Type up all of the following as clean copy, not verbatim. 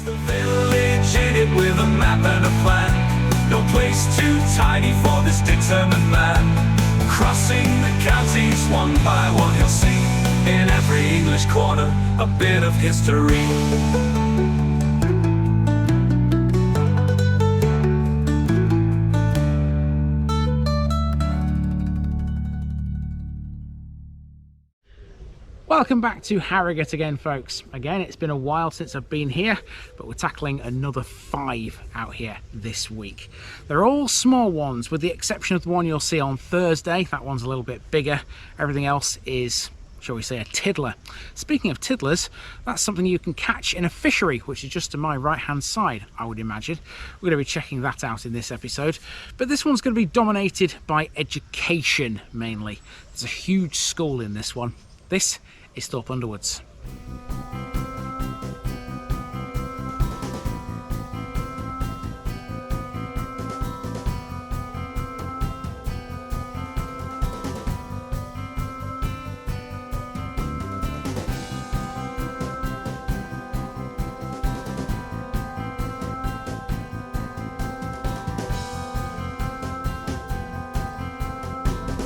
The village in it with a map and a plan. No place too tiny for this determined man. Crossing the counties one by one, you'll see in every English corner a bit of history. Welcome back to Harrogate again, folks. Again, it's been a while since I've been here, but we're tackling another 5 out here this week. They're all small ones, with the exception of the one you'll see on Thursday. That one's a little bit bigger. Everything else is, shall we say, a tiddler. Speaking of tiddlers, that's something you can catch in a fishery, which is just to my right hand side, I would imagine. We're going to be checking that out in this episode, but this one's going to be dominated by education mainly. There's a huge school in this one. This is Thorpe Underwoods.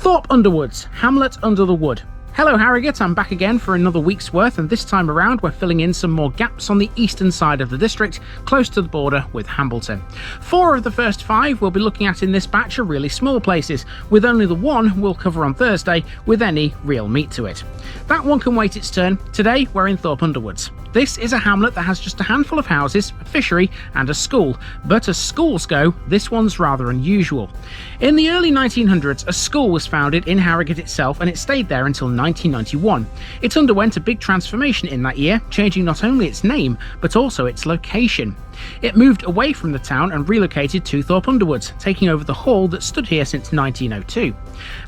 Thorpe Underwoods, hamlet under the wood. Hello Harrogate, I'm back again for another week's worth, and this time around we're filling in some more gaps on the eastern side of the district, close to the border with Hambleton. 4 of the first 5 we'll be looking at in this batch are really small places, with only the one we'll cover on Thursday with any real meat to it. That one can wait its turn. Today we're in Thorpe Underwoods. This is a hamlet that has just a handful of houses, a fishery and a school, but as schools go, this one's rather unusual. In the early 1900s, a school was founded in Harrogate itself, and it stayed there until 1991. It underwent a big transformation in that year, changing not only its name, but also its location. It moved away from the town and relocated to Thorpe Underwoods, taking over the hall that stood here since 1902.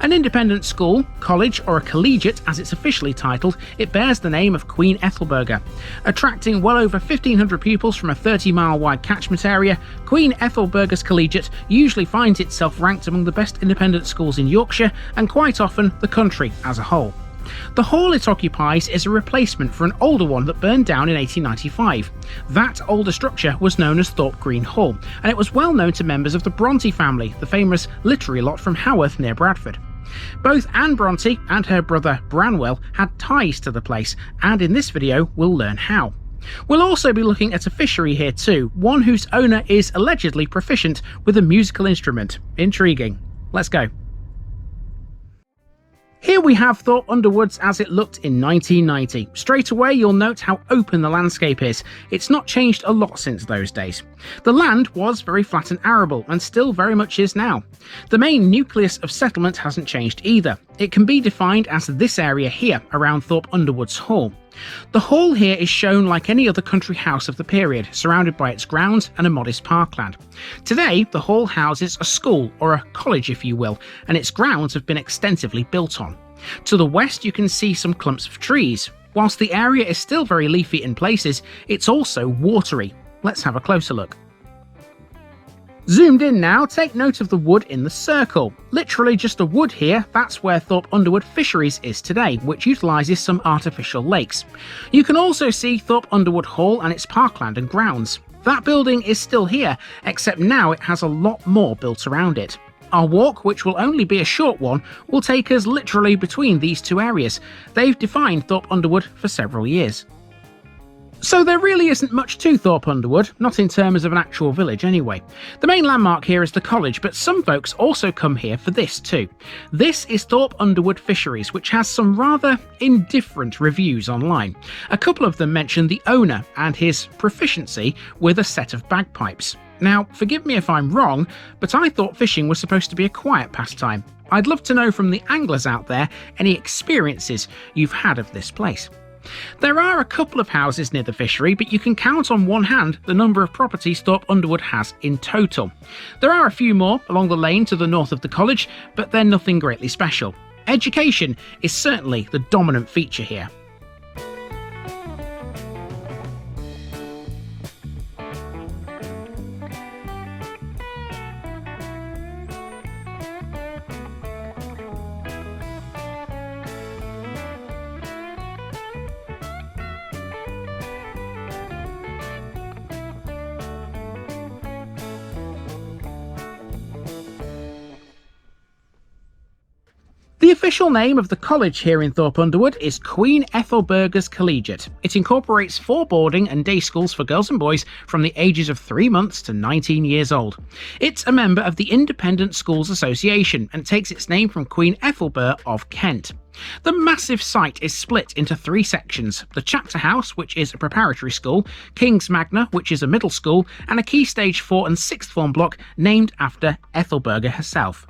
An independent school, college, or a collegiate as it's officially titled, it bears the name of Queen Ethelburga. Attracting well over 1,500 pupils from a 30-mile wide catchment area, Queen Ethelburga's Collegiate usually finds itself ranked among the best independent schools in Yorkshire and quite often the country as a whole. The hall it occupies is a replacement for an older one that burned down in 1895. That older structure was known as Thorpe Green Hall, and it was well known to members of the Bronte family, the famous literary lot from Haworth near Bradford. Both Anne Bronte and her brother Branwell had ties to the place, and in this video we'll learn how. We'll also be looking at a fishery here too, one whose owner is allegedly proficient with a musical instrument. Intriguing. Let's go. Here we have Thorpe Underwoods as it looked in 1990. Straight away you'll note how open the landscape is. It's not changed a lot since those days. The land was very flat and arable, and still very much is now. The main nucleus of settlement hasn't changed either. It can be defined as this area here around Thorpe Underwoods Hall. The hall here is shown like any other country house of the period, surrounded by its grounds and a modest parkland. Today, the hall houses a school, or a college if you will, and its grounds have been extensively built on. To the west you can see some clumps of trees. Whilst the area is still very leafy in places, it's also watery. Let's have a closer look. Zoomed in now, take note of the wood in the circle. Literally just a wood here, that's where Thorpe Underwood Fisheries is today, which utilises some artificial lakes. You can also see Thorpe Underwood Hall and its parkland and grounds. That building is still here, except now it has a lot more built around it. Our walk, which will only be a short one, will take us literally between these two areas. They've defined Thorpe Underwood for several years. So there really isn't much to Thorpe Underwood, not in terms of an actual village anyway. The main landmark here is the college, but some folks also come here for this too. This is Thorpe Underwood Fisheries, which has some rather indifferent reviews online. A couple of them mention the owner and his proficiency with a set of bagpipes. Now, forgive me if I'm wrong, but I thought fishing was supposed to be a quiet pastime. I'd love to know from the anglers out there any experiences you've had of this place. There are a couple of houses near the fishery, but you can count on one hand the number of properties Thorpe Underwood has in total. There are a few more along the lane to the north of the college, but they're nothing greatly special. Education is certainly the dominant feature here. The official name of the college here in Thorpe Underwood is Queen Ethelburga's Collegiate. It incorporates 4 boarding and day schools for girls and boys from the ages of 3 months to 19 years old. It's a member of the Independent Schools Association and takes its name from Queen Ethelbert of Kent. The massive site is split into 3 sections: the Chapter House, which is a preparatory school, King's Magna, which is a middle school, and a Key Stage 4 and 6th form block named after Ethelburga herself.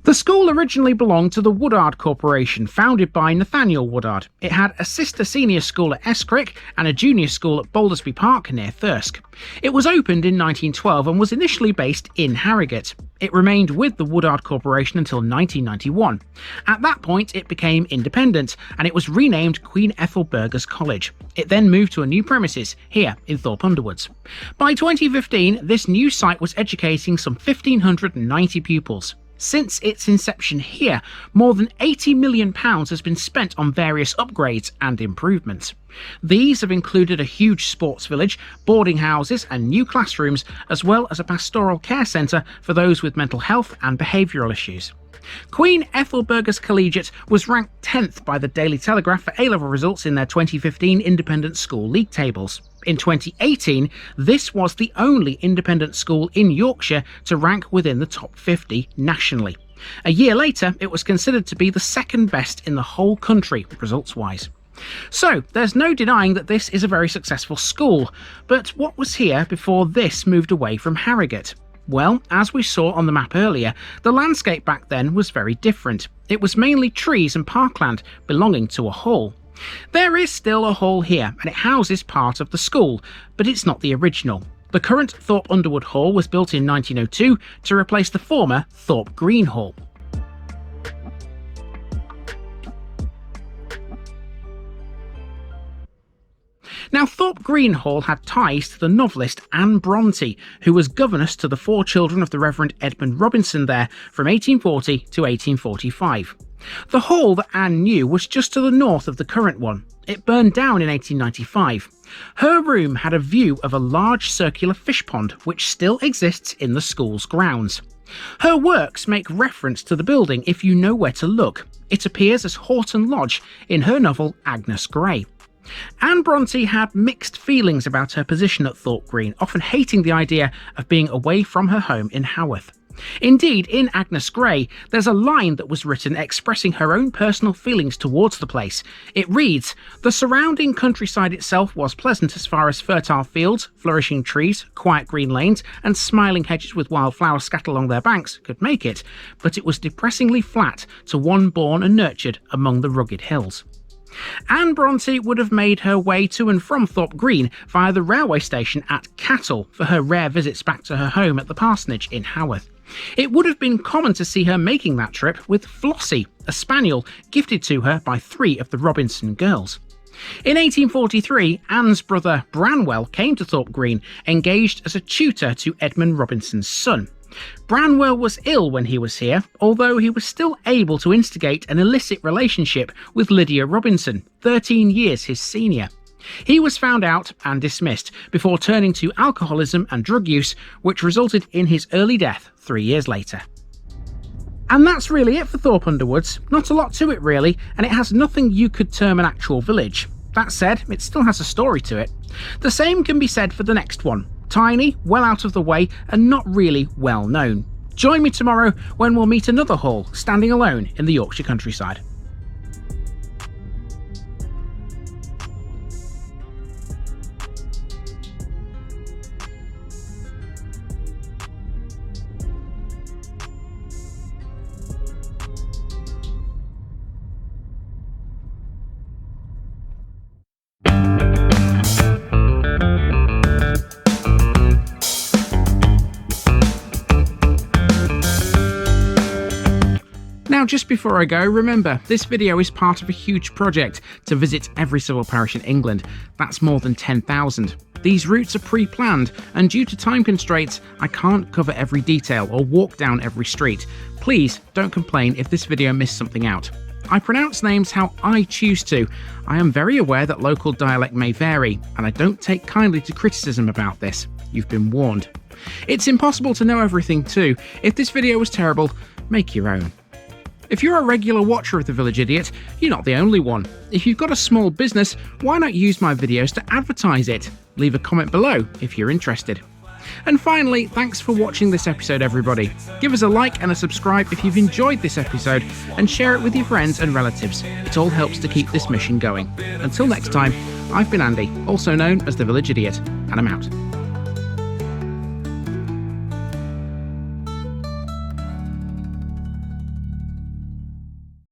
The school originally belonged to the Woodard Corporation, founded by Nathaniel Woodard. It had a sister senior school at Escrick and a junior school at Baldersby Park near Thirsk. It was opened in 1912 and was initially based in Harrogate. It remained with the Woodard Corporation until 1991. At that point, it became independent, and it was renamed Queen Ethelburga's College. It then moved to a new premises here in Thorpe Underwoods. By 2015, this new site was educating some 1,590 pupils. Since its inception here, more than £80 million has been spent on various upgrades and improvements. These have included a huge sports village, boarding houses and new classrooms, as well as a pastoral care centre for those with mental health and behavioural issues. Queen Ethelburga's Collegiate was ranked 10th by the Daily Telegraph for A-level results in their 2015 Independent School League tables. In 2018, this was the only independent school in Yorkshire to rank within the top 50 nationally. A year later, it was considered to be the second best in the whole country, results-wise. So, there's no denying that this is a very successful school, but what was here before this moved away from Harrogate? Well, as we saw on the map earlier, the landscape back then was very different. It was mainly trees and parkland belonging to a hall. There is still a hall here, and it houses part of the school, but it's not the original. The current Thorpe Underwood Hall was built in 1902 to replace the former Thorpe Green Hall. Now, Thorpe Green Hall had ties to the novelist Anne Bronte, who was governess to the 4 children of the Reverend Edmund Robinson there from 1840 to 1845. The hall that Anne knew was just to the north of the current one. It burned down in 1895. Her room had a view of a large circular fish pond which still exists in the school's grounds. Her works make reference to the building if you know where to look. It appears as Horton Lodge in her novel Agnes Grey. Anne Bronte had mixed feelings about her position at Thorpe Green, often hating the idea of being away from her home in Haworth. Indeed, in Agnes Grey, there's a line that was written expressing her own personal feelings towards the place. It reads, "The surrounding countryside itself was pleasant as far as fertile fields, flourishing trees, quiet green lanes, and smiling hedges with wild flowers scattered along their banks could make it, but it was depressingly flat to one born and nurtured among the rugged hills." Anne Bronte would have made her way to and from Thorpe Green via the railway station at Cattle for her rare visits back to her home at the parsonage in Haworth. It would have been common to see her making that trip with Flossie, a spaniel gifted to her by 3 of the Robinson girls. In 1843, Anne's brother Branwell came to Thorpe Green, engaged as a tutor to Edmund Robinson's son. Branwell was ill when he was here, although he was still able to instigate an illicit relationship with Lydia Robinson, 13 years his senior. He was found out and dismissed before turning to alcoholism and drug use, which resulted in his early death 3 years later. And that's really it for Thorpe Underwoods. Not a lot to it really, and it has nothing you could term an actual village. That said, it still has a story to it. The same can be said for the next one. Tiny, well out of the way, and not really well known. Join me tomorrow when we'll meet another hall standing alone in the Yorkshire countryside. Now, just before I go, remember, this video is part of a huge project to visit every civil parish in England. That's more than 10,000. These routes are pre-planned, and due to time constraints, I can't cover every detail or walk down every street. Please don't complain if this video missed something out. I pronounce names how I choose to. I am very aware that local dialect may vary, and I don't take kindly to criticism about this. You've been warned. It's impossible to know everything too. If this video was terrible, make your own. If you're a regular watcher of The Village Idiot, you're not the only one. If you've got a small business, why not use my videos to advertise it? Leave a comment below if you're interested. And finally, thanks for watching this episode, everybody. Give us a like and a subscribe if you've enjoyed this episode, and share it with your friends and relatives. It all helps to keep this mission going. Until next time, I've been Andy, also known as The Village Idiot, and I'm out.